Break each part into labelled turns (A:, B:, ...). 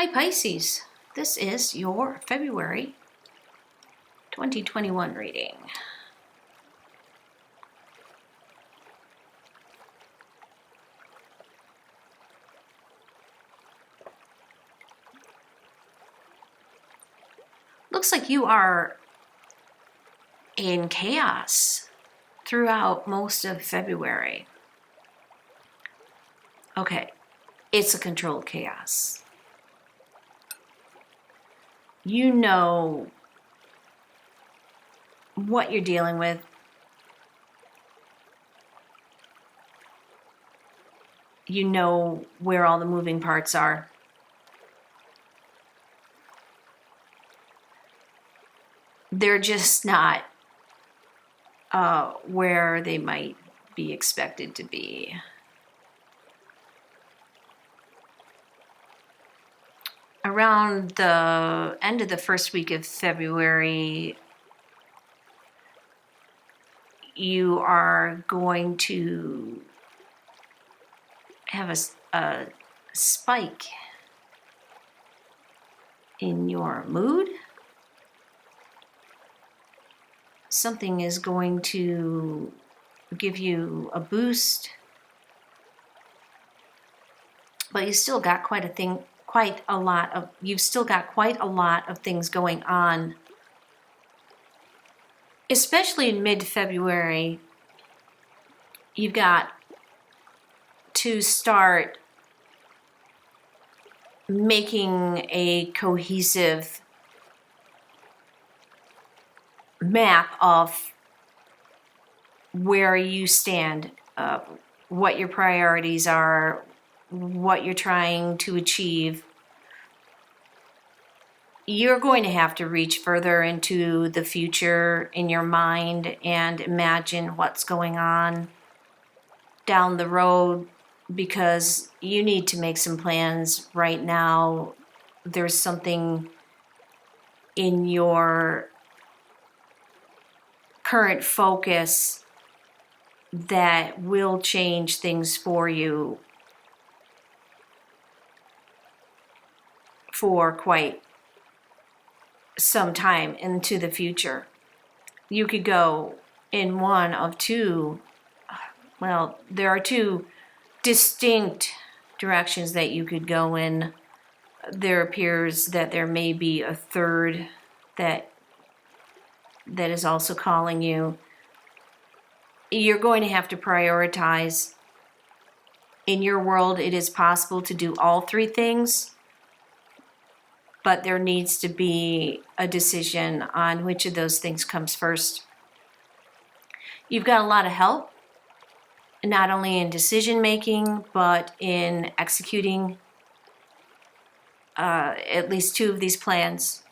A: Hi Pisces, this is your February 2021 reading. Looks like you are in chaos throughout most of February. Okay, it's a controlled chaos. You know what you're dealing with. You know where all the moving parts are. They're just not where they might be expected to be. Around the end of the first week of February, you are going to have a spike in your mood. Something is going to give you a boost, but you still got you've still got quite a lot of things going on, especially in mid-February. You've got to start making a cohesive map of where you stand, what your priorities are, what you're trying to achieve. You're going to have to reach further into the future in your mind and imagine what's going on down the road, because you need to make some plans right now. There's something in your current focus that will change things for you for quite some time into the future. You could go in one of two, well, there are two distinct directions that you could go in. There appears that there may be a third that is also calling you. You're going to have to prioritize. In your world, it is possible to do all three things, but there needs to be a decision on which of those things comes first. You've got a lot of help, not only in decision making, but in executing at least two of these plans.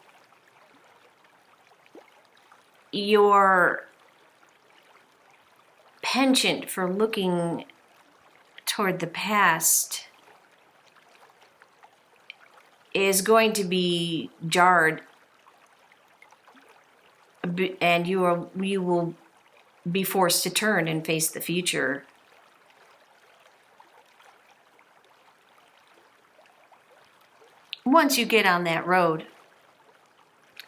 A: Your penchant for looking toward the past is going to be jarred, and you will be forced to turn and face the future. Once you get on that road,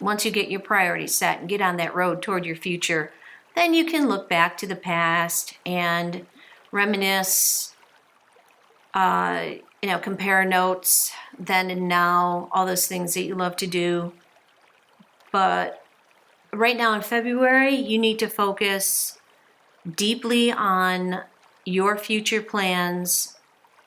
A: once you get your priorities set and get on that road toward your future, then you can look back to the past and reminisce, compare notes then and now, all those things that you love to do. But right now in February, you need to focus deeply on your future plans,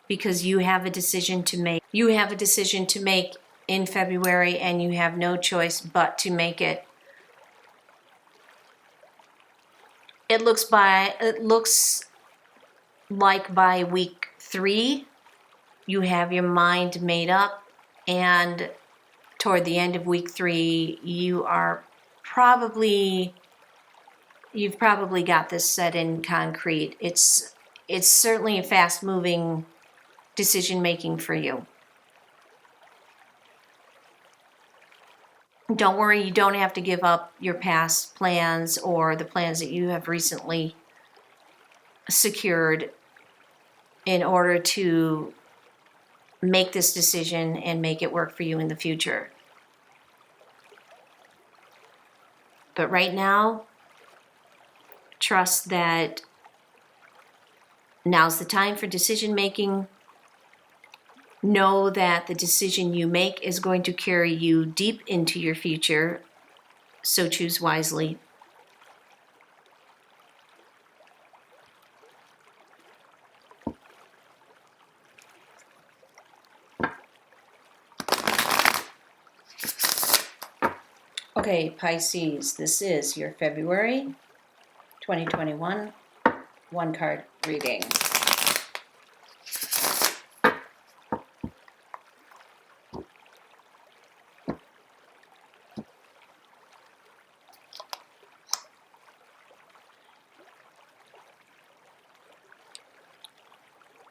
A: because you have a decision to make. You have a decision to make in February, and you have no choice but to make it. It looks like by week 3, you have your mind made up, and toward the end of week 3, you've probably got this set in concrete. It's certainly a fast-moving decision making for you. Don't worry, you don't have to give up your past plans or the plans that you have recently secured in order to make this decision and make it work for you in the future. But right now, trust that now's the time for decision making. Know that the decision you make is going to carry you deep into your future, so choose wisely. Okay, Pisces, this is your February 2021 one-card reading.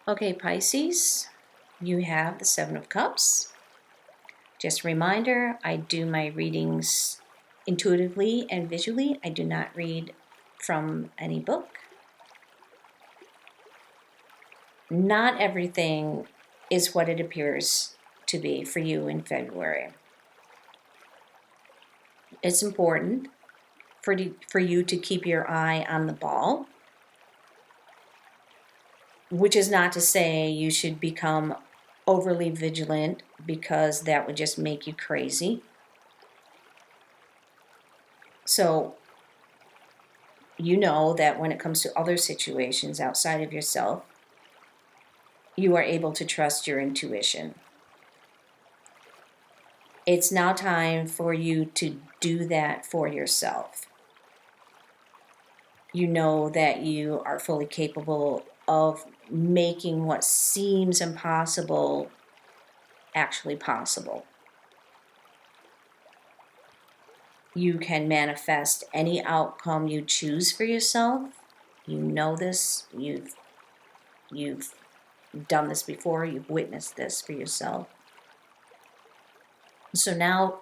A: Okay, Pisces, you have the Seven of Cups. Just a reminder, I do my readings intuitively and visually. I do not read from any book. Not everything is what it appears to be for you in February. It's important for you to keep your eye on the ball, which is not to say you should become overly vigilant, because that would just make you crazy. So you know that when it comes to other situations outside of yourself, you are able to trust your intuition. It's now time for you to do that for yourself. You know that you are fully capable of making what seems impossible actually possible. You can manifest any outcome you choose for yourself. You know this. You've done this before. You've witnessed this for yourself. So now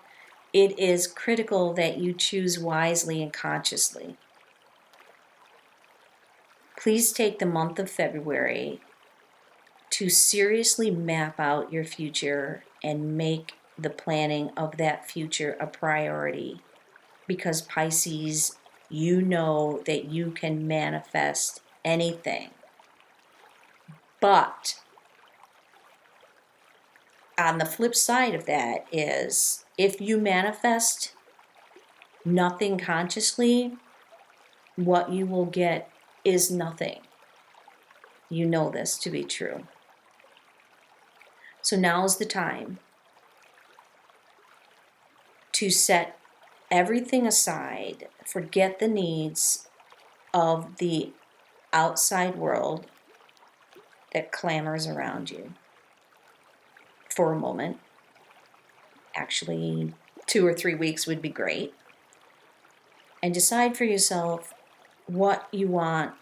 A: it is critical that you choose wisely and consciously. Please take the month of February to seriously map out your future and make the planning of that future a priority. Because Pisces, you know that you can manifest anything. But on the flip side of that is, if you manifest nothing consciously, what you will get is nothing. You know this to be true. So now is the time to set everything aside, forget the needs of the outside world that clamors around you for a moment. Actually, 2 or 3 weeks would be great. And decide for yourself what you want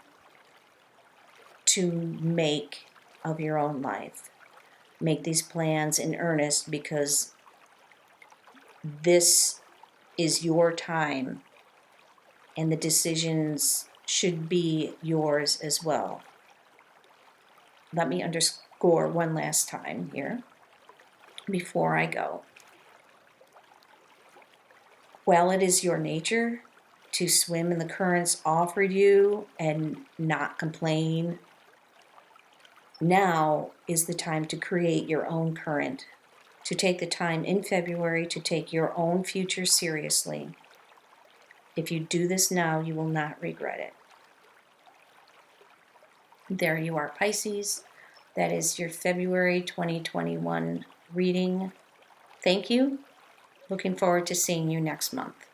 A: to make of your own life. Make these plans in earnest, because this is your time and the decisions should be yours as well. Let me underscore one last time here before I go. While it is your nature to swim in the currents offered you and not complain, now is the time to create your own current, to take the time in February to take your own future seriously. If you do this now, you will not regret it. There you are, Pisces. That is your February 2021 reading. Thank you. Looking forward to seeing you next month.